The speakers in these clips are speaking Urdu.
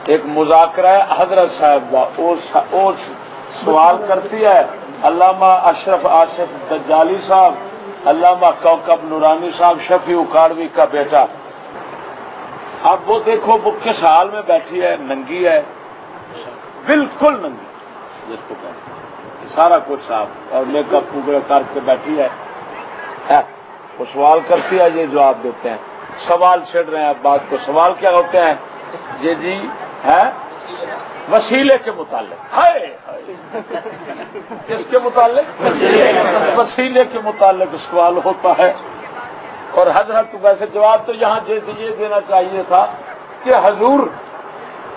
ایک مذاکرہ ہے حضرت صاحب کا، وہ سوال کرتی ہے علامہ اشرف آصف دجالی صاحب، علامہ کوکب نورانی صاحب، شفیع اکاڑوی کا بیٹا۔ اب وہ دیکھو وہ کس حال میں بیٹھی ہے، ننگی ہے، بالکل ننگی، جس کو کہتے ہیں سارا کچھ صاحب اور میک اپ پوگڑے کر کے بیٹھی ہے۔ وہ سوال کرتی ہے، یہ جواب دیتے ہیں، سوال چھڑ رہے ہیں اب بات کو۔ سوال کیا ہوتے ہیں؟ جی ہے وسیلے کے متعلق، کس کے متعلق؟ وسیلے کے متعلق سوال ہوتا ہے۔ اور حضرت ویسے جواب تو یہاں یہ دینا چاہیے تھا کہ حضور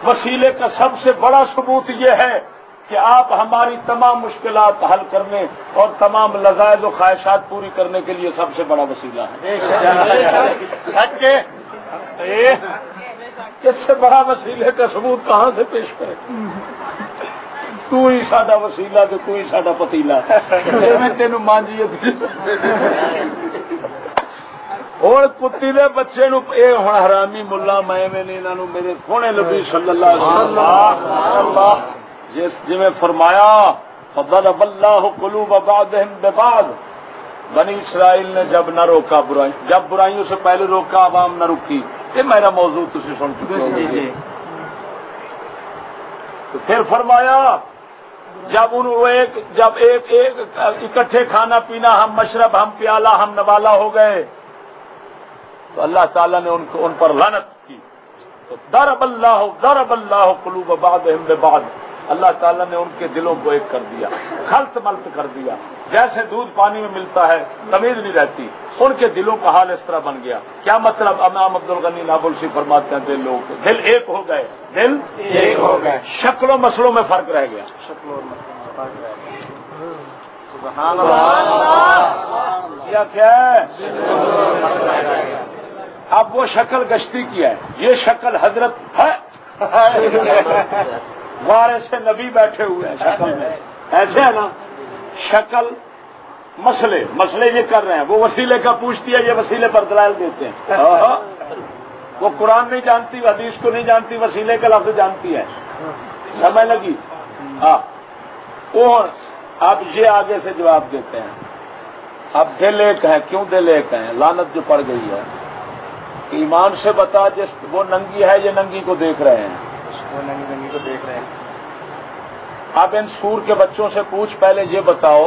وسیلے کا سب سے بڑا ثبوت یہ ہے کہ آپ ہماری تمام مشکلات حل کرنے اور تمام لذائذ و خواہشات پوری کرنے کے لیے سب سے بڑا وسیلہ ہے۔ اس سے بڑا وسیلے کا ثبوت کہاں سے پیش کرے؟ تو ہی ساڈا وسیلہ تو تو ہی ساڈا پتیلا، میں تینوں مانجیے اور کتی دے بچے نو اے ہن حرامی ملا میں نے انہاں نو میرے سونے نبی صلی اللہ علیہ وسلم جس میں فرمایا فضرب اللہ قلوب بعضهم ببعض، بنی اسرائیل نے جب نہ روکا برائی، جب برائیوں سے پہلے روکا عوام نہ رکی۔ یہ میرا موضوع تسی سن چکے ہو۔ تو پھر فرمایا جب ایک اکٹھے کھانا پینا، ہم مشرب، ہم پیالہ، ہم نوالا ہو گئے تو اللہ تعالیٰ نے ان پر لعنت کی۔ تو ضرب اللہ قلوب بعضهم ببعض، اللہ تعالیٰ نے ان کے دلوں کو ایک کر دیا، خلط ملط کر دیا، جیسے دودھ پانی میں ملتا ہے تمیز نہیں رہتی، ان کے دلوں کا حال اس طرح بن گیا۔ کیا مطلب؟ امام عبدالغنی نابلسی فرماتے ہیں دل ایک ہو گئے، دل ایک ہو گئے، شکل و مسلوں میں فرق رہ گیا، شکل و مسلوں میں فرق رہ گیا۔ سبحان اللہ، کیا ہے؟ اب وہ شکل گشتی کی ہے، یہ شکل حضرت ہے، وارث نبی بیٹھے ہوئے ہیں شکل میں، ایسے ہے نا شکل مسئلے یہ کر رہے ہیں، وہ وسیلے کا پوچھتی ہے، یہ وسیلے پر دلائل دیتے ہیں۔ وہ قرآن نہیں جانتی، حدیث کو نہیں جانتی، وسیلے کا لفظ جانتی ہے، سمجھ لگی؟ ہاں، اور اب یہ آگے سے جواب دیتے ہیں۔ اب دل ایک ہے، کیوں دل ایک ہے؟ لعنت جو پڑ گئی ہے، ایمان سے بتا، جس وہ ننگی ہے، یہ ننگی کو دیکھ رہے ہیں، وہ ننگی کو دیکھ رہے ہیں۔ اب ان سور کے بچوں سے پوچھ، پہلے یہ بتاؤ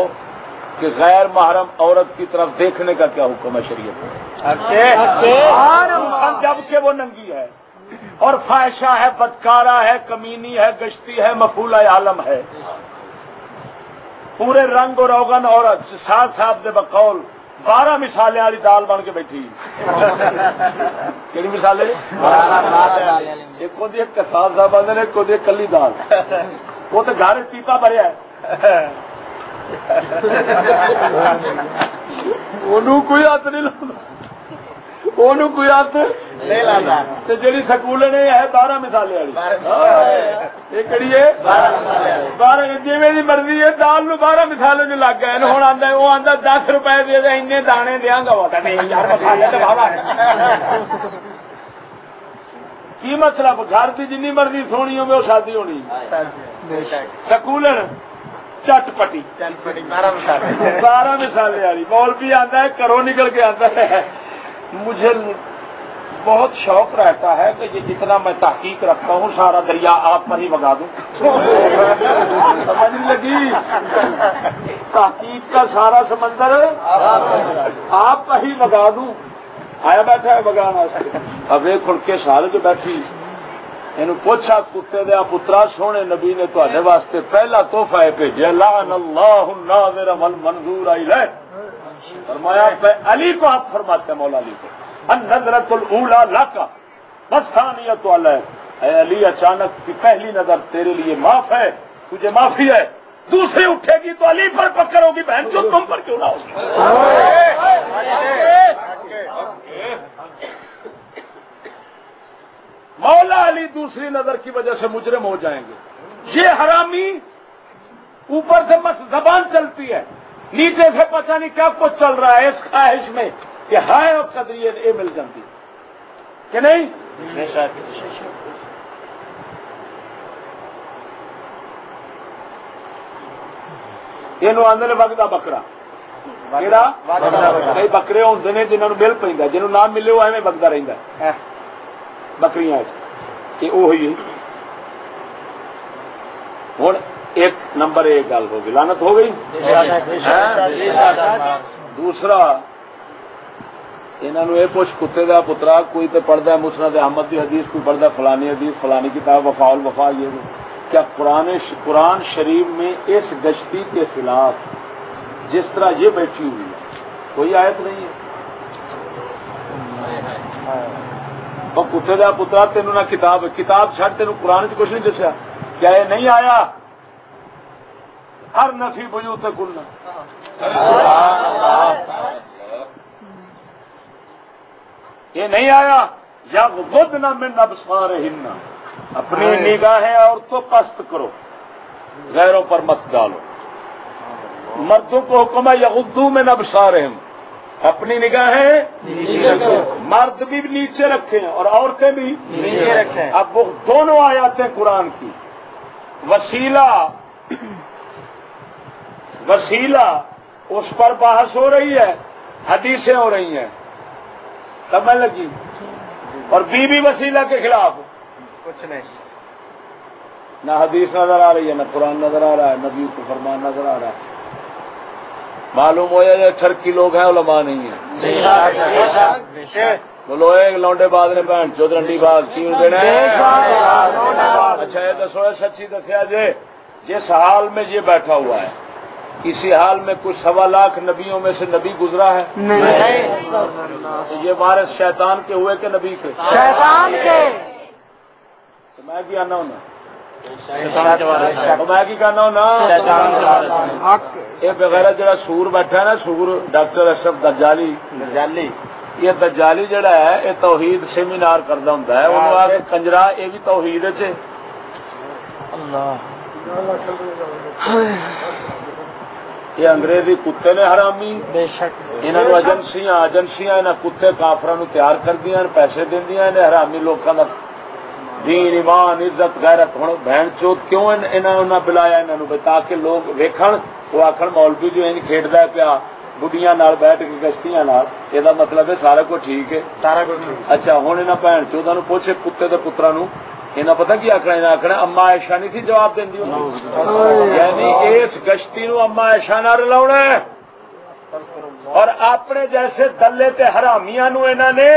کہ غیر محرم عورت کی طرف دیکھنے کا کیا حکم ہے شریعت میں؟ جبکہ وہ ننگی ہے اور فاحشہ ہے، بدکارہ ہے، کمینی ہے، گشتی ہے، مفعولہ عالم ہے، پورے رنگ اور روغن عورت، ساتھ ساتھ دے بقول 12 مثالیں والی دال بن کے بیٹھی۔ کہڑی مثالیں؟ ایک کو دی کسان صاحب آدھے، ایک کو دی کلی دال، وہ تو گھر پیپا بھریا ہے، انہوں کوئی ہاتھ نہیں لاتا، انہوں کوئی ہاتھ نہیں لاتا۔ جیڑی سکول نے ہے 12 مثالیں والی، یہ کہڑی ہے؟ 12 جی مرضی ہے، دال نو 12 مثالوں جو لگ گئے۔ ہوں آتا وہ آتا 10 روپئے دے دے، این دانے دیا گا، وہ نہیں یار مسالے تو بابا کی مطلب؟ گھر کی جنی مرضی سونی ہو شادی ہونی، سکول چٹ پٹی 12 مثالیں والی۔ مولوی آتا ہے کرو نکل کے آتا ہے، مجھے بہت شوق رہتا ہے کہ یہ جتنا میں تحقیق رکھتا ہوں سارا دریا آپ پر ہی بگا دوں۔ سمجھ لگی؟ تحقیق کا سارا سمندر آپ پر ہی بگا دوں، آیا بیٹھا ہے بگانا۔ اب ایک کھڑکے سال جو بیٹھی اینو پوچھا، کتے دیا پترا، سونے نبی نے تہاڈے واسطے پہلا تحفہ بھیجا، لعن اللہ الناظر والمنظور الیہ، فرمایا علی کو آپ فرماتے ہیں، مولا علی کو، النظرۃ الاولی لک والثانیۃ علیہ، اے علی اچانک کی پہلی نظر تیرے لیے معاف ہے، تجھے معافی ہے، دوسری اٹھے گی تو علی پر پکڑ ہوگی، بہن جو تم پر کیوں نہ ہوگی۔ مولا علی دوسری نظر کی وجہ سے مجرم ہو جائیں گے۔ یہ حرامی اوپر سے بس زبان چلتی ہے، نیچے سے پتہ نہیں کیا کچھ چل رہا ہے اس خواہش میں کہ ہائے اور قدریے یہ مل جاتی کہ نہیں۔ یہ آدھے وگدا بکرا کئی بکرے ہوتے ہیں جنہوں نے مل پہ جنہوں نہ ملے وہ ایویں وگدا رہتا بکریاں وہی ہوں ایک نمبر ایک گل ہو گئی لعنت ہو گئی. دوسرا انہوں یہ پوچھ کتے کا پترا کوئی تو پڑھتا ہے مسند احمد کی حدیث کوئی پڑھتا ہے فلانی حدیث فلانی کتاب وفا الوفا یہ کیا قرآن شریف میں اس گشتی کے خلاف جس طرح یہ بیٹھی ہوئی ہے کوئی آیت نہیں ہے. اور کتے کا پترا تینوں نہ کتاب چھڑ تینوں قرآن سے کچھ نہیں دسیا کیا یہ نہیں آیا ہر نفی بجوت کلنا یہ نہیں آیا یا غضضن من ابصارہن اپنی نگاہیں اور تو پست کرو غیروں پر مت ڈالو. مردوں کو حکم ہے یغضوا من ابصارہم اپنی نگاہیں مرد بھی نیچے رکھیں اور عورتیں بھی نیچے رکھیں. اب وہ دونوں آیاتیں قرآن کی وسیلہ اس پر بحث ہو رہی ہے حدیثیں ہو رہی ہیں سمجھ لگی اور بی بی وسیلہ کے خلاف کچھ نہیں نہ حدیث نظر آ رہی ہے نہ قرآن نظر آ رہا ہے نبی کو فرمان نظر آ رہا ہے. معلوم ہو یا ٹھرکی لوگ ہیں علماء نہیں ہیں. بولو ایک لونڈے باز نے بہن چود رنڈی باز کیوں دینا. اچھا یہ دسو سچی دسیا جس حال میں یہ بیٹھا ہوا ہے اسی حال میں کچھ 1.25 لاکھ نبیوں میں سے نبی گزرا ہے تو یہ وارث شیطان کے ہوئے کہ نبی کے؟ شیطان کے. تو میں کی آنا ہوں نا میں کی کہنا ہوں نا یہ بغیر جڑا سور بیٹھا ہے نا سور ڈاکٹر اشرف دجالی یہ دجالی جڑا ہے یہ توحید سیمینار کرتا ہوں انہوں کنجرا یہ بھی توحید یہ انگریزی کتے نے حرامی انہوں ایجنسیاں کتے کافروں تیار کر دیا پیسے دیا حرامی لوگوں کا دین ایمان عزت غیرت ہوں بہن چوت کیوں انہوں نے بلایا انہوں تاکہ لوگ ویکھن وہ آخر مولوی جو ان کھیڈتا پیا بڑھیاں نال بیٹھ کے گشتیاں نال یہ مطلب ہے سارا کچھ ٹھیک ہے سارا کچھ. اچھا ہوں انہیں بہن چوتوں پوچھے کتے کے پترا انہیں پتا کی آخنا انہیں آخنا اما عائشہ نہیں تھی جواب دینی یعنی اس گشتی نو اما عائشہ نہ رلاونا اور اپنے جیسے دلے تے حرامیاں نو انہوں نے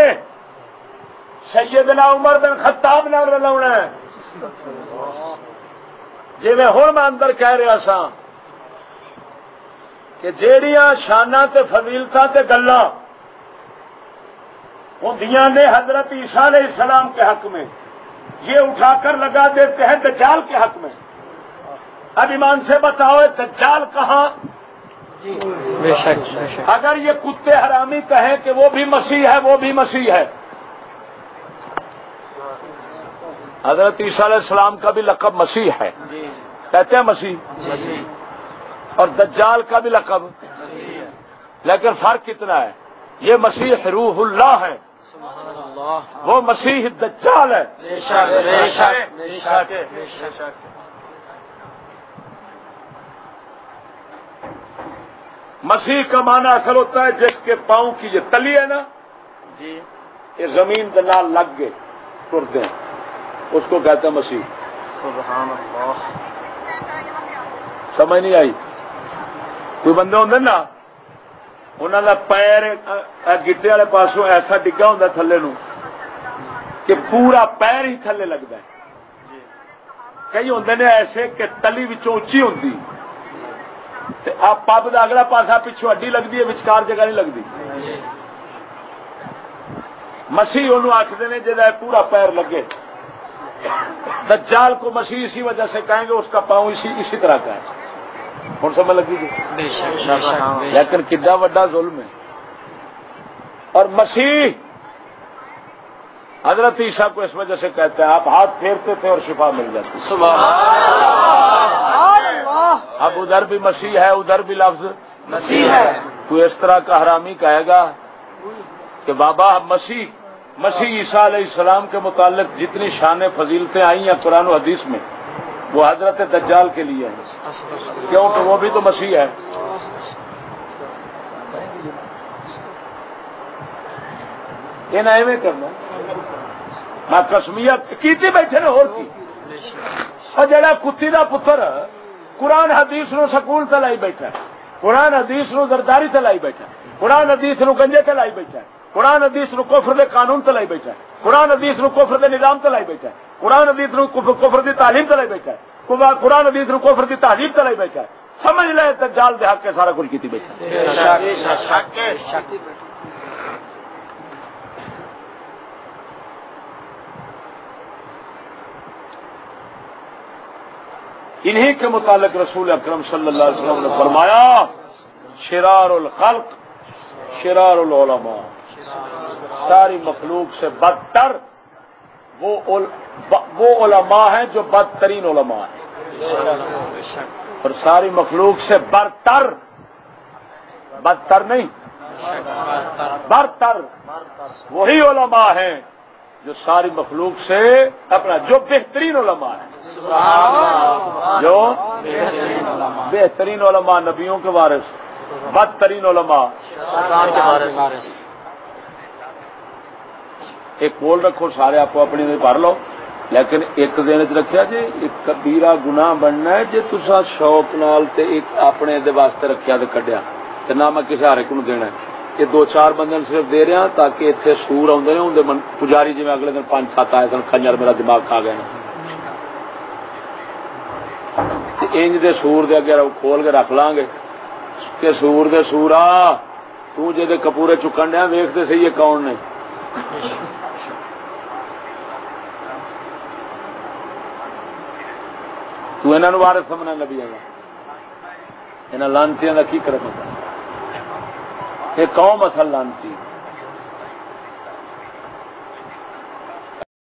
سیدنا عمر بن خطاب نہ رلاونا جی میں ہوں میں اندر کہہ رہا سا کہ جیڑیاں شاناں تے فضیلتاں تے گلاں ہوندیاں نے حضرت عیسیٰ علیہ السلام کے حق میں یہ اٹھا کر لگا دیتے ہیں دجال کے حق میں. اب ایمان سے بتاؤ دجال کہاں؟ اگر یہ کتے حرامی کہیں کہ وہ بھی مسیح ہے وہ بھی مسیح ہے. حضرت عیسیٰ علیہ السلام کا بھی لقب مسیح ہے کہتے ہیں مسیح اور دجال کا بھی لقب لیکن فرق کتنا ہے یہ مسیح روح اللہ ہے وہ مسیح دجال ہے. مسیح کا معنی اصل ہوتا ہے جس کے پاؤں کی یہ تلی ہے نا یہ زمین کے نال لگ گئے ٹرتے ہیں اس کو کہتے ہیں مسیح. سبحان اللہ سمجھ نہیں آئی. کوئی بندے ہوں نا انہوں کا پیر گٹے والے پاسوں ایسا ڈگا ہوں تھلے نو کہ پورا پیر ہی تھلے لگتا ہے. کئی ہوں نے ایسے کہ تلی اچھی ہوں پب کا اگلا پاسا پچھو اڈی لگتی ہے وچکار جگہ نہیں لگتی. مسیح انہوں آخر نے جہاں پورا پیر لگے. دجال کو مسیح اسی وجہ سے کہیں گے اس کا پاؤں اسی طرح کا ہے. ہوں سمجھ لگی جی لیکن کڈا وڈا ظلم ہے. اور مسیح حضرت عیسیٰ کو اس وجہ سے کہتے ہیں آپ ہاتھ پھیرتے تھے اور شفا مل جاتی. اب ادھر بھی مسیح ہے ادھر بھی لفظ مسیح ہے. تو اس طرح کا حرامی کہے گا کہ بابا مسیح عیسیٰ علیہ السلام کے متعلق جتنی شان فضیلتیں آئی ہیں قرآن و حدیث میں وہ حضرت دجال کے لیے ہے، کیونکہ وہ بھی تو مسیح ہے۔ یہ ایویں کرنا میں قسمیت کیتی بیٹھے نے اور کی، اور جڑا کتی دا پتر قرآن حدیث نو سکول تے لائی بیٹھا، قرآن حدیث نو زرداری تے لائی بیٹھا، قرآن حدیث نو گنجے تے لائی بیٹھا، قرآن حدیث نو کفر دے قانون تے لائی بیٹھا، قرآن حدیث نو کفر دے نظام تے لائی بیٹھا، قرآن حدیث نو کفر دی تعلیم تے لائی بیٹھا، قرآن حدیث نو کفر دی تہذیب تے لائی بیٹھا، سمجھ لے دجال دے حق کے سارا کچھ کیتی بیٹھا۔ انہی کے متعلق رسول اکرم صلی اللہ علیہ وسلم نے فرمایا شرار الخلق شرار العلماء، ساری مخلوق سے بدتر وہ علماء ہیں جو بدترین علماء ہیں، اور ساری مخلوق سے برتر نہیں برتر وہی علماء ہیں جو ساری مخلوق سے اپنا جو بہترین علماء ہیں، جو بہترین علماء نبیوں کے وارث، بدترین علماء کے وارث۔ ایک بول رکھو سارے آپ اپنی بھر لو، لیکن ایک دن چ رکھا جی ایک کبیرہ گناہ بننا ہے جی تسا شوق نال تے ایک اپنے دے واسطے رکھیا تے کڈیا تے نہ میں کسی ہر ایک نو دینا ہے، یہ دو چار بندے صرف دے رہا تاکہ اتنے سور آدھے نے اندر پجاری جی اگلے دن 5-7 آئے سن کنجر میرا دماغ کھا گئے انج دے سور دے اگے کھول کے رکھ لیں گے کہ سور دے سورا تو جے دے کپورے چکن ڈیا ویکھتے سی یہ کون نے، تو انہاں نوں وارث سمجھنا نبیاں دا، انہاں لانتیاں دا کی کرے پتہ، یہ قوم اصل لانتی